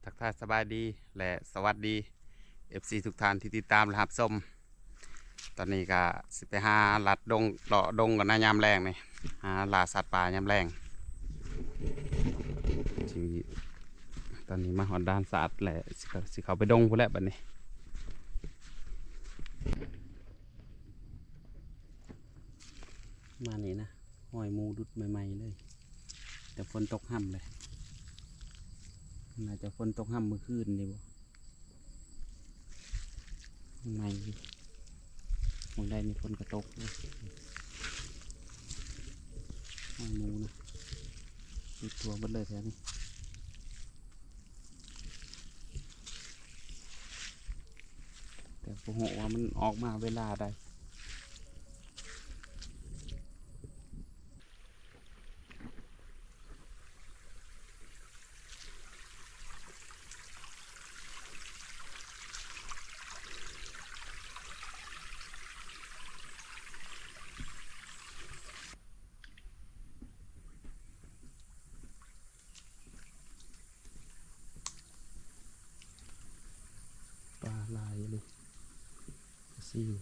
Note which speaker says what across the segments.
Speaker 1: ทักทายสบายดีและสวัสดี FC ทุกท่านที่ติดตามรับชมตอนนี้ก็สิไปหาลัดดงเลาะดงกันนะยามแรงนี่หาล่าสัตว์ป่ายามแรงที่ตอนนี้มาหอดด้านสัตว์แหละสิเขาไปดงพู้นแหละบัดนี้มานี่นะหอยมูดุดใหม่ๆเลยแต่ฝนตกห่ำเลยน่าจะฝนตกห่ำเมื่อคืนนี่บ่ใหม่มองได้มีฝนกระตกนะหอยมูนะมีตัวเบดเลยแถวนี้แต่ผมโหว่ามันออกมาเวลาใดปลาลายเลยซิว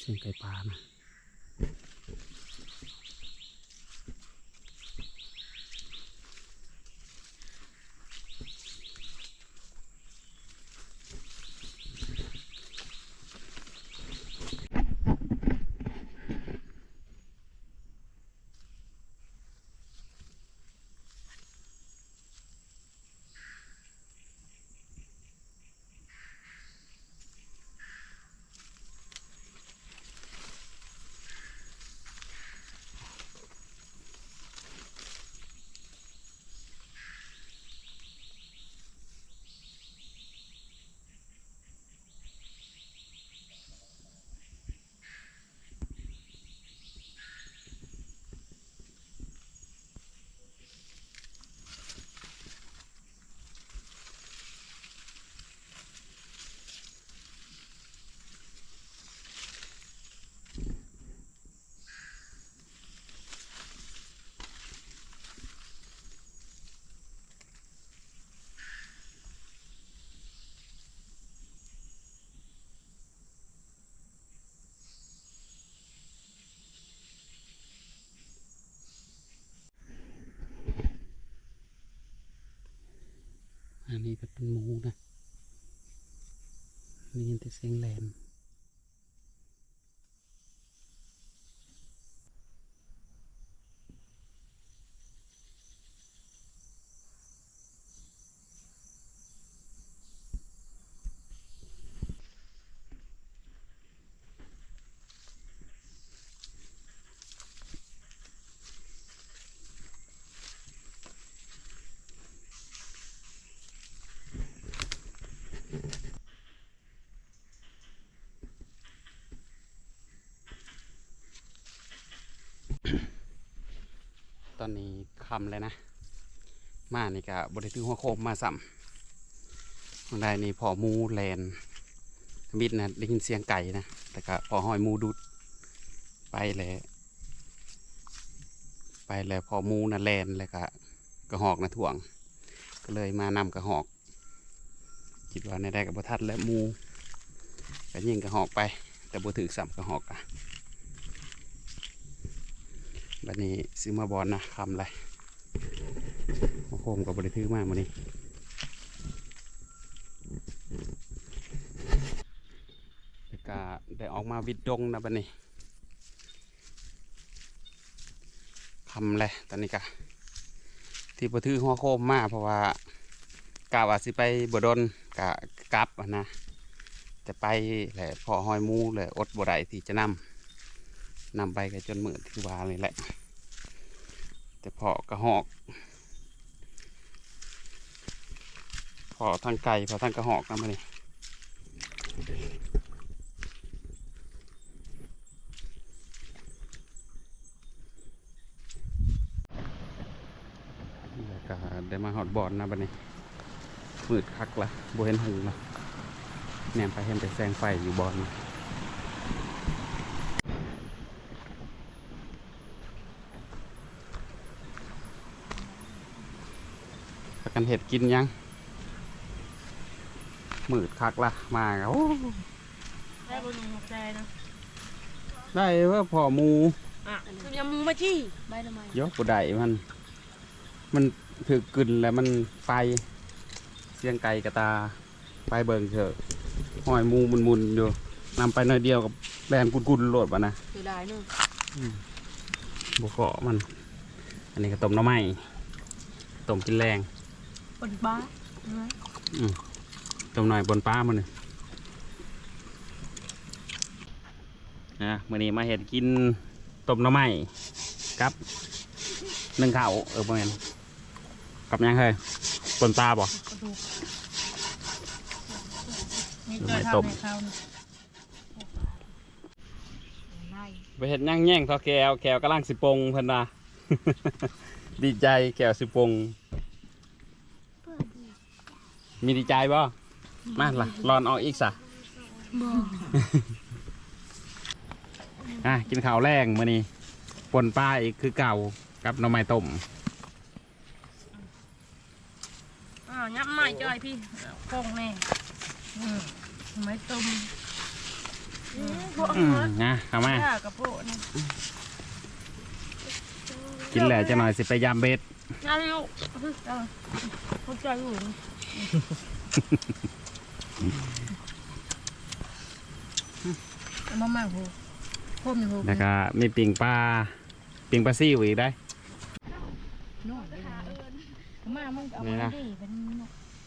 Speaker 1: เสียงไก่ป่านะอันนี้ก็เป็นหมูนะมียินแต่เสียงแหลมตอนนี้คำเลยนะมานี่ก็บริถือหัวโคมมาซ้ำทางใดนี่พอหมูแลนมิดนะได้ยินเสียงไก่นะแต่ก็พอหอยหมูดุดไปแล้วพอหมูนะแลนแล้วก็กระหอกนะถ่วงก็เลยมานำกระหอกคิดว่าในได้กับบทัดและหมูก็ยิงกระหอกไปแต่บ่ถือสัมกระหอกอ่ะบัดนี้ซื้อมาบอลนะคำไรหัวโคมกับบริถือมากวันนี้แล้วก็ได้ออกมาวิดดงนะบัดนี้คำเลยตอนนี้ก็ที่บริถือหัวโคมมาเพราะว่ากะว่าสิไปบ่ดนกะกลับนะจะไปแหละพอหอยมูเลยอดบ่ได้ที่จะนำไปกันจนมืดที่วาเลยแหละแต่พอกระหอกพอทางไก่พอทางกระหอกนะมานี่แล้วก็ได้มาหอดบอลนะบัดนี้มืดคักละบ่เห็นหงละแนมไปเห็นแต่แสงไฟอยู่บอลกันเห็ดกินยังมืดคักละมาโอ้
Speaker 2: ได้บนหัวใจนะ
Speaker 1: ได้ว่าพอหมู
Speaker 2: อ่ะยำมูมาจี้ใบทำไม
Speaker 1: ยกบุได้มันถือกึ่นแล้วมันไปเสียงไก่กระตาไปเบิ่งเถอะหอยหมูมุนอยู่นำไปหน่อยเดียวกับแลนกุนโหลดป่ะนะ
Speaker 2: เสียดายเนอะ
Speaker 1: บุกเกาะมันอันนี้ก็ต้มน้ำไหม้ต้มกินแรง
Speaker 2: บนบ้า
Speaker 1: ต้มหน่อยบนป้ามันนะมื่อนี้มาเห็ดกินต้มน้ำไหม้กับนึ่งข้าวประมาณกับยังเคยบนปลาบ่ไม่ต้มไปเห็ดย่างแย่งทอแก้วกำลังสิปงเพิ่นว่า ดีใจแก้วสิปงมีดีใจบ่มาล่ะรอนออกอีกสะกินข้าวแรงมื้อนี้ปนปลาอีกคือเก่ากับหน่อไม้ต้ม
Speaker 2: ยับไม้จ่อยพี่โค้งแน่ไม้ต้ม โป๊ะ
Speaker 1: นะเข้ามา
Speaker 2: ข้าวกระโปะนี่
Speaker 1: กินแหละจะหน่อยสิไปยามเบ็ด
Speaker 2: นั่นลูกเขาใจอยู่มาม่าหูพ่อมีหู
Speaker 1: แล้วก็มีปิงปลาซิวอีกได้
Speaker 2: มามึงเอา
Speaker 1: นี่
Speaker 2: มา
Speaker 1: นะ
Speaker 2: ดิเป็น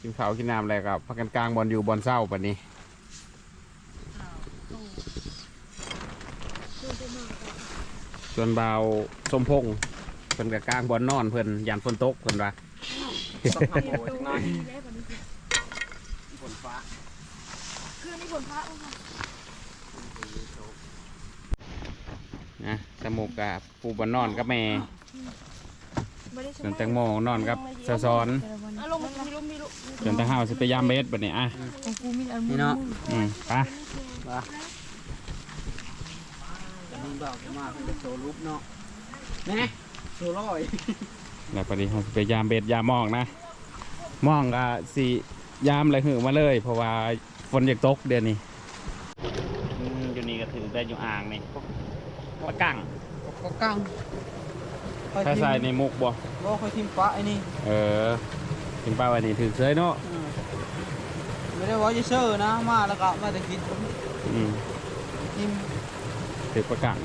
Speaker 1: กินข้าวกินน้ำอะไรกับพักกันกลางบอลอยู่บอลเศร้าปะนี้ส่วนเบาสมพงษ์เพิ่นกับกลางบอลนอนเพิ่นยันฝนตกเพิ่นว่า
Speaker 2: คือนี่ผลพระ
Speaker 1: นะสมุกกับปูบอลนอนกับแม่
Speaker 2: ไม่ได้
Speaker 1: ส่วนแตงโมนอนกับสะซ้อน
Speaker 2: ลงมีลูกมีลูก
Speaker 1: ส่วนตะเฮาสิไปยามเบ็ดปะนี้อ่ะ
Speaker 2: ของกูมีอัน
Speaker 3: นี่เนาะ
Speaker 1: ไป
Speaker 3: ว่ามีเบามาเป็นโซลูปเนาะนี่โซลอย
Speaker 1: แล้วปะนี้เราสิไปยามเบ็ดยามมองนะมองก็สิยามอะไรหือมาเลย เพราะว่าฝนอยากตกเดือนนี้อยู่นี่ก็ถือได้อยู่อ่างนี่ปลากั้ง
Speaker 3: ก็กัง
Speaker 1: ถ้าใส่ในมุกบ่
Speaker 3: บ่ค่อยทิมฟ้าไอ้นี่
Speaker 1: กินปลาวันนี้ถือเคยเนาะ
Speaker 3: ไม่ได้ว่าจะเชื่อนะมาแล้วก็มาแต่กิน
Speaker 1: อืม
Speaker 3: ทิม
Speaker 1: ถือปลากั้ง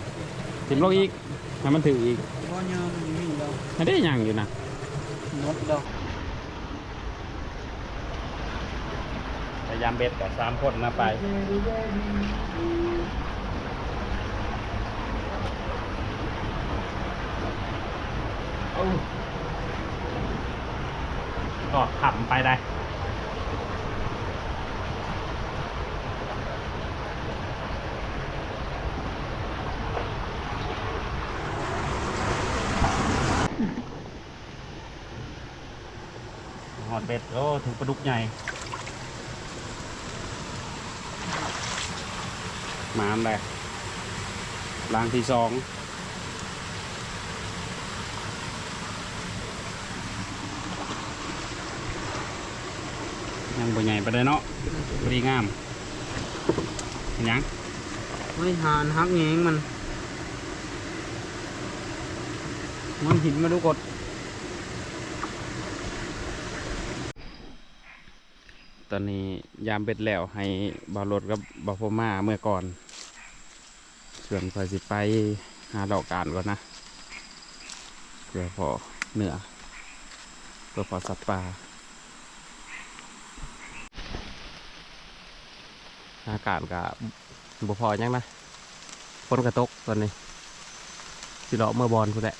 Speaker 1: ทิมลงอีกให้มันถืออีก
Speaker 3: บ่เยอะมันมีแล้ว
Speaker 1: ไม่ได้ยังอยู่นะ
Speaker 3: หมดแล้ว
Speaker 1: พยายามเบ็ดกับ3 คนนะไปก็ขับไปได้หอดเบ็ดโอ้ถึงปลาดุกใหญ่มาอันแรกรางที่ 2ยังบ่ใหญ่ไปเลยเนาะพอดีงามเห็นยัง
Speaker 3: ไม่หานฮักเงงมันหินมาดูกด
Speaker 1: ตอนนี้ยามเบ็ดแล้วให้บาวรถกับบาวโฟมาเมื่อก่อนส่วนคอยสิไปหาดอกการก่อนนะเพื่อพอเหนือเพื่อพอสัตว์ป่าอากาศกับบ่พอยังนะฝนกระตกตอนนี้สิเลาะเมื่อบอลพูดแหละ